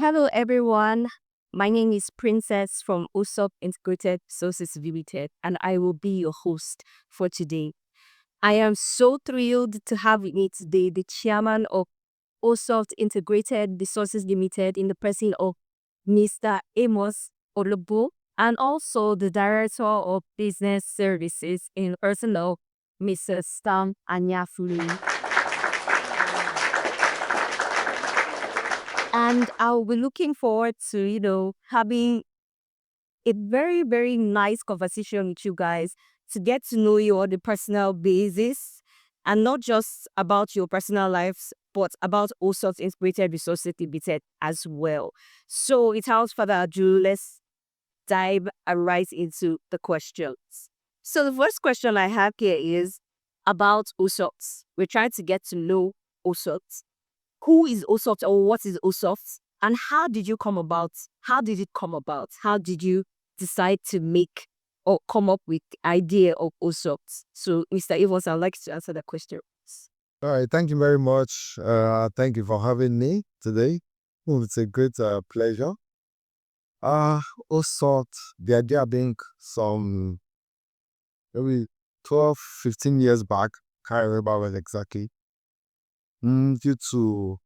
hello everyone. My name is Princess from Osoft Integrated Resources Limited, and I will be your host for today. I am so thrilled to have with me today the chairman of Osoft Integrated Resources Limited in the person of Mr. Amos Olobo, and also the director of business services in person of Mr. Stam Anyafuli. And I'll be looking forward to, having a very, very nice conversation with you guys to get to know you on the personal basis and not just about your personal lives, but about all sorts integrated resources limited as well. So without further ado, let's dive right into the questions. So the first question I have here is about Osoft. We're trying to get to know Osoft. Who is Osoft or what is Osoft? And how did you come about? How did it come about? How did you decide to make or come up with the idea of Osoft? So, Mr. Evans, I'd like to answer the question. All right, thank you very much. Thank you for having me today. It's a great pleasure. Also, the idea being some maybe 12, 15 years back, can't remember when exactly, due to,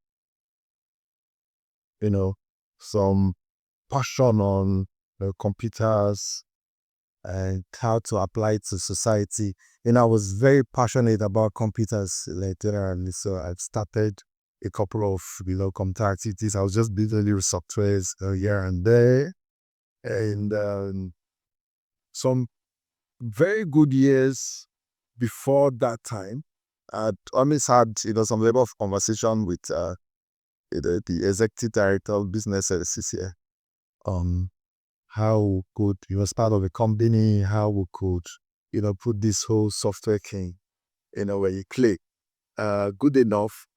you know, some passion on computers and how to apply it to society. I was very passionate about computers literally, so I've started a couple of computer activities. I was just building softwares here and there, and some very good years before that time, I'd always had some level of conversation with the executive director of business services here. How we could, as part of a company, how we could, put this whole software thing, where you click, good enough.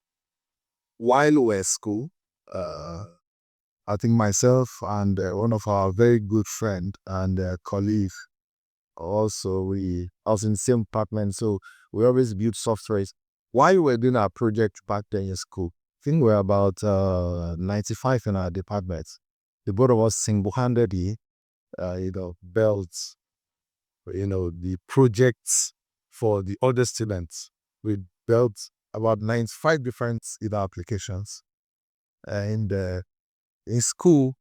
While we were at school, I think myself and one of our very good friend and colleague, also I was in the same department, so we always built softwares. While we were doing our project back then in school, I think we were about 95 in our department. The both of us single-handedly built, the projects for the other students. We built about 95 different applications. And in school,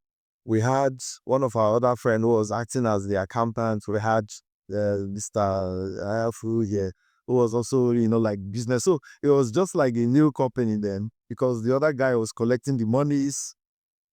we had one of our other friends who was acting as the accountant. We had Mr. Ayafu here, who was also, like business. So it was just like a new company then, because the other guy was collecting the monies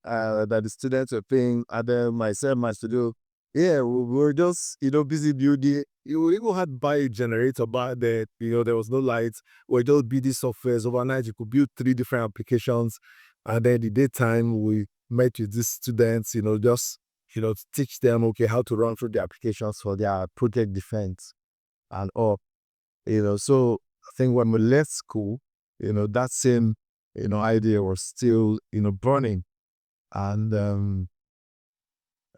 that the students were paying. And then myself, my studio, we were just, busy building. You even had to buy a generator back then. There was no lights. We just building softwares. Overnight, you could build 3 different applications. And then the daytime, we met with these students, just, to teach them, how to run through the applications for their project defense and all. So I think when we left school, that same, idea was still, burning. And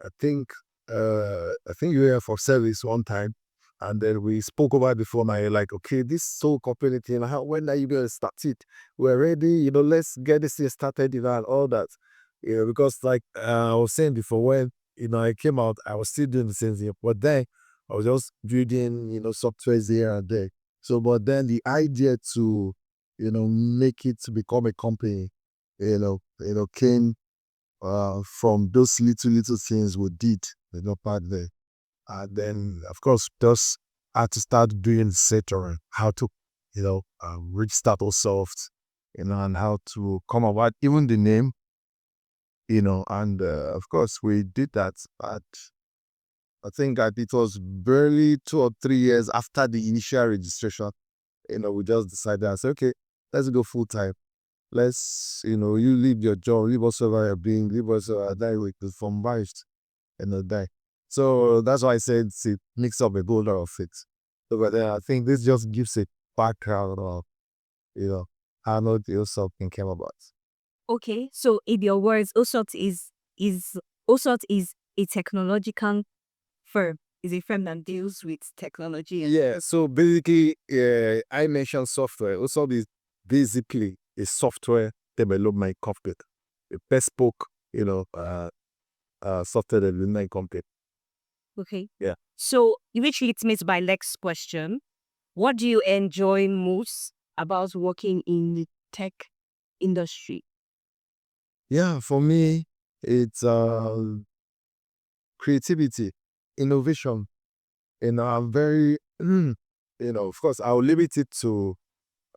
I think you were here for service one time, and then we spoke about it before. Now you're like, okay, this whole company thing, when are you going to start it? We're ready, let's get this thing started, and all that. Because like I was saying before, when I came out, I was still doing the same thing, but then I was just building, softwares here and there. So, but then the idea to, make it to become a company, came from those little things we did, back there. And then, of course, just had to start doing etc. How to, restart Osoft, and how to come about even the name, and of course, we did that. But I think that it was barely 2 or 3 years after the initial registration, we just decided, I said, okay, let's go full time. Let's, you leave your job, leave whatsoever you're doing, leave whatsoever die with from marriage, die. So that's why I said it's a mix of a whole lot of it. So, but I think this just gives a background of, how not the something came about. Okay, so in your words, Osoft is a technological firm. Is a firm that deals with technology. Yeah, so basically, I mentioned software. Also, is basically a software development company, a bespoke software development company. Okay. Yeah. So, which leads me to my next question. What do you enjoy most about working in the tech industry? Yeah, for me, it's creativity, innovation. I'm very, of course, I'll limit it to,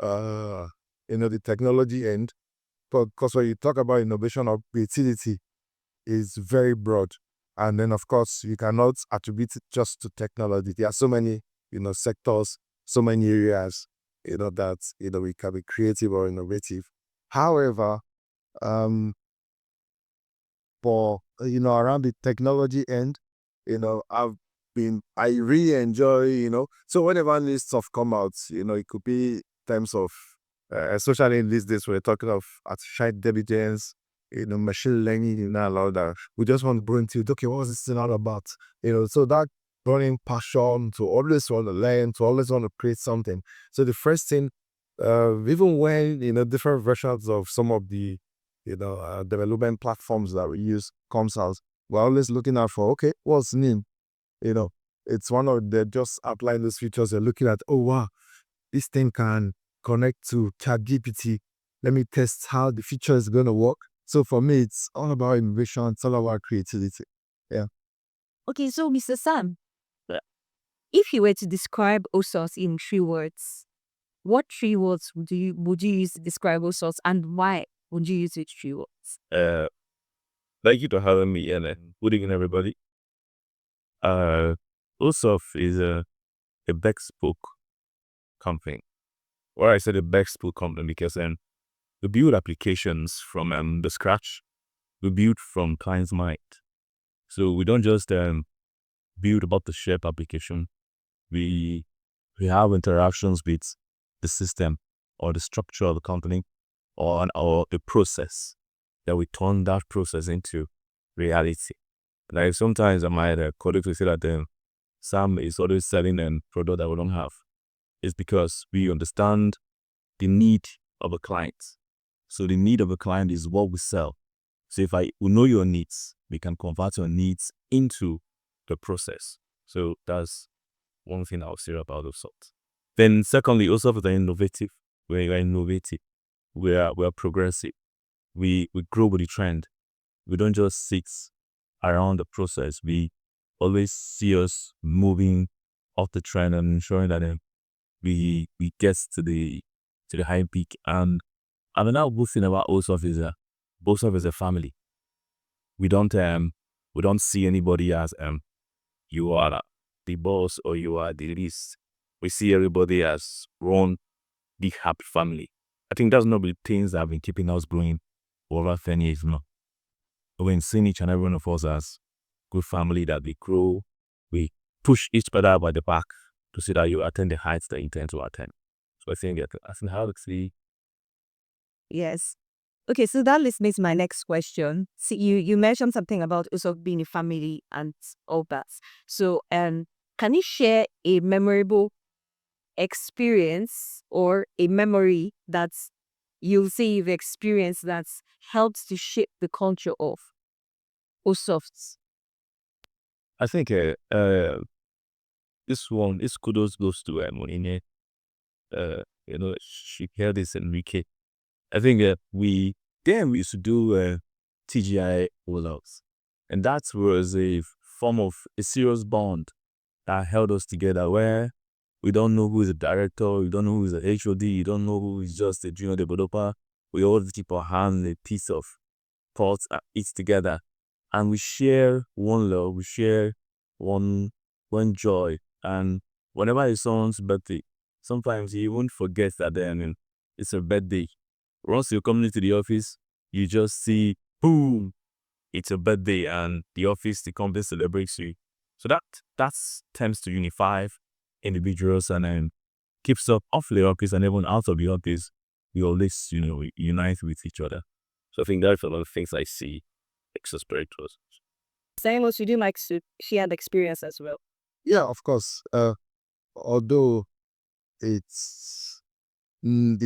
uh, the technology end. But because when you talk about innovation or creativity, is very broad. And then, of course, you cannot attribute it just to technology. There are so many, sectors, so many areas, that, we can be creative or innovative. However, um, for around the technology end, I really enjoy, so whenever new stuff come out, it could be terms of, especially in these days we're talking of artificial intelligence, machine learning, and all that. We just want to bring to, okay, what was this thing all about? So that burning passion to always want to learn, to always want to create something. So the first thing, even when different versions of some of the development platforms that we use comes out, we're always looking out for, okay, what's new? You know, it's one of the just applying those features. They're looking at, oh wow, this thing can connect to ChatGPT. Let me test how the feature is going to work. So for me, it's all about innovation. It's all about creativity. Yeah. Okay, so Mr. Sam, if you were to describe OSOS in 3 words, what 3 words would you use to describe OSOS, and why would you use it 3 words? Thank you for having me and good evening, everybody. Osoft is a bespoke company. Why I said a bespoke company because we build applications from the scratch. We build from client's mind. So we don't just build about the shape application. We have interactions with the system or the structure of the company or the process that we turn that process into reality. Like sometimes my colleagues will say that Sam is always selling a product that we don't have. It's because we understand the need of a client. So the need of a client is what we sell. So if we know your needs, we can convert your needs into the process. So that's one thing I'll say about those sorts. Then secondly, also for the innovative, we're innovative. We're progressive. We grow with the trend. We don't just sit around the process. We always see us moving off the trend and ensuring that we get to the high peak. And another good thing about Osoft is Osoft is a family. We don't see anybody as you are the boss or you are the least. We see everybody as one big happy family. I think that's not the things that have been keeping us growing over 10 years now. We've seen each and every one of us as good family that we grow, we push each other by the back to see that you attain the heights that you intend to attain. So I think how to see. Yes. Okay, so that leads me to my next question. See, you mentioned something about also being a family and all that. So, can you share a memorable experience or a memory that you'll say you've experienced that's helped to shape the culture of Osoft? I think this kudos goes to Monine. She heard this Enrique. I think we used to do TGI rollouts, and that was a form of a serious bond that held us together. Where we don't know who is the director, we don't know who is the HOD, you don't know who is just a junior developer. We all keep our hand a piece of pot and eat together, and we share one love, we share one joy. And whenever it's someone's birthday, sometimes you won't forget that then it's a birthday. Once you come into the office, you just see, boom, it's a birthday, and the company celebrates you. So that tends to unify individuals and then keeps up off the office and even out of the office. We always, unite with each other. So I think that's a lot of things I see spirituals. Simons, would you like to share the experience as well? Yeah, of course. Although it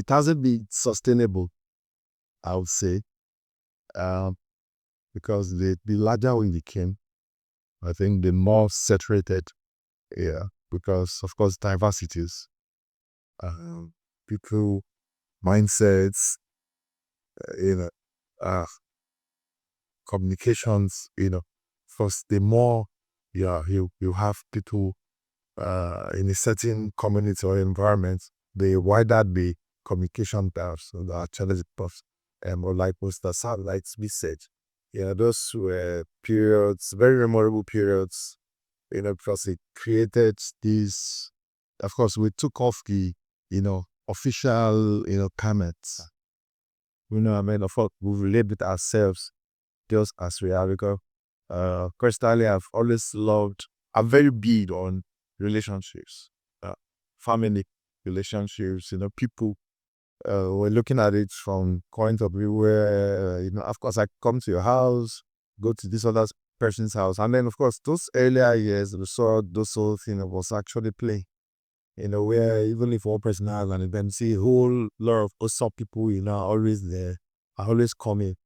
hasn't been sustainable, I would say. Um, because the larger we became, I think the more saturated, yeah, because of course diversities, people, mindsets, you know, uh, communications, first the more, yeah, you have people in a certain community or environment, the wider the communication paths, so the actually paths, or like Mr. Satellites we said. Yeah, those were periods, very memorable periods, because it created this. Of course, we took off the, official, comments. I mean, of course, we relate with ourselves just as we are, because personally, I've always loved, I'm very big on relationships, family relationships, people. We're looking at it from point of view where, of course, I come to your house, go to this other person's house. And then, of course, those earlier years, we saw those whole thing was actually play, where even if one person has an event, see a whole lot of Osoft people, always there, are always coming.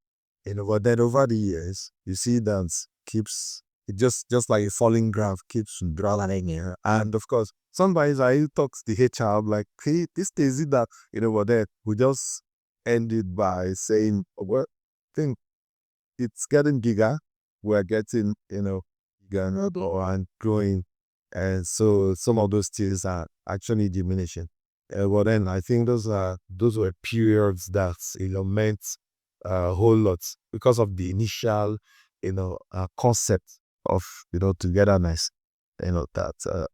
But then over the years, you see that keeps it just like a falling graph keeps drawing here. And of course, sometimes I talk to the HR, I'm like, hey, this is it that, but then we just ended by saying, well, I think it's getting bigger. We're getting, bigger and growing. And so some of those things are actually diminishing. But then I think those were periods that, meant a whole lot because of the initial, concept of, togetherness, that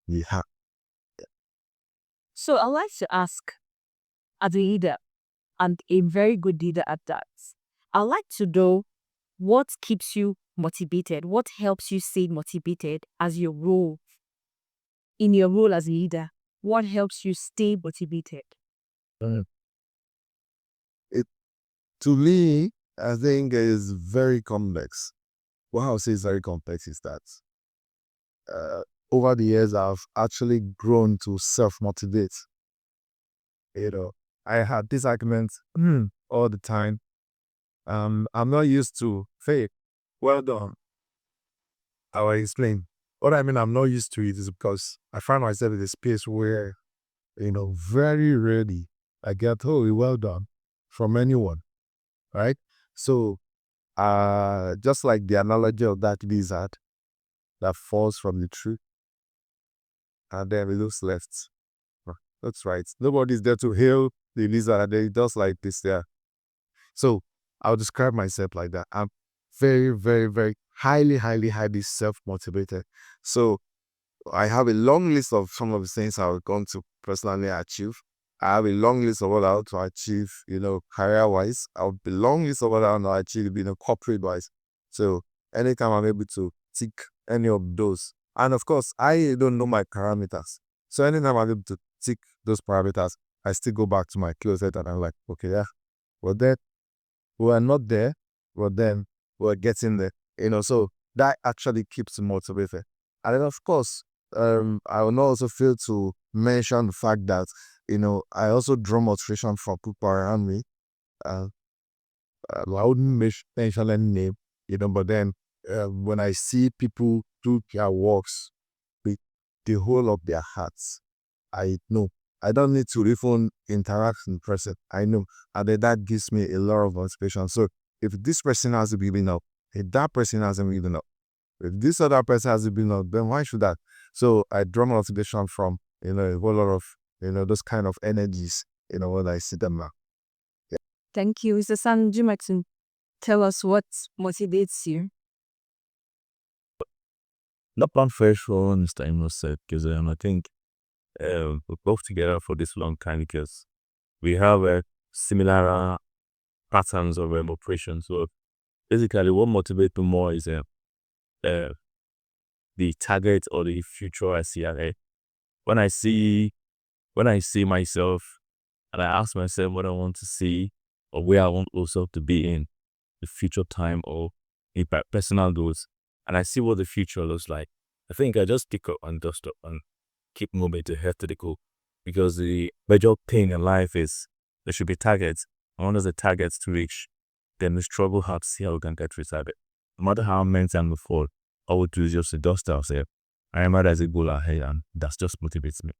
we have. So I'd like to ask, as a leader, and a very good leader at that, I'd like to know what keeps you motivated, what helps you stay motivated as your role, in your role as a leader, what helps you stay motivated? Uh, It to me, I think is very complex. What I'll say is very complex is that uh, over the years I've actually grown to self-motivate. I had this argument all the time. I'm not used to fake. Well done. I will explain. What I mean, I'm not used to it is because I find myself in a space where, very rarely I get, oh, well done from anyone, right? So, just like the analogy of that lizard that falls from the tree and then it looks left. That's right. Nobody's there to hail the lizard and then it does like this there. So, I'll describe myself like that. I'm very, very, very highly, highly, highly self-motivated. So, I have a long list of some of the things I was going to personally achieve. I have a long list of what I want to achieve, career-wise. I have a long list of what I want to achieve, corporate-wise. So anytime I'm able to tick any of those. And of course, I don't know my parameters. So anytime I'm able to tick those parameters, I still go back to my closet and I'm like, okay, yeah, we're there. We're not there, but then we're getting there. So that actually keeps me motivated. And then of course, I will not also fail to mention the fact that, I also draw motivation from people around me. Uh, I wouldn't mention any name, but then when I see people do their works with the whole of their hearts, I know. I don't need to even interact in person. I know. And then that gives me a lot of motivation. So if this person hasn't given up, if that person hasn't given up, if this other person hasn't been up, then why should that? So I draw motivation from, a whole lot of, those kind of energies, when I see them now. Thank you. Mr. Sanjimaxon, tell us what motivates you. Not plan first for Mr. Amos said, because I think we're both together for this long time because we have similar patterns of operation. So basically, what motivates me more is the target or the future I see ahead. When I see myself and I ask myself what I want to see or where I want also to be in the future time or in personal goals, and I see what the future looks like, I think I just pick up and dust up and keep moving to head to the goal. Because the major thing in life is there should be targets. And one of the targets to reach then we struggle hard to see how we can get rid of it. No matter how many times we fall, all we do is just to dust ourselves. I remember there's a goal ahead, and that just motivates me.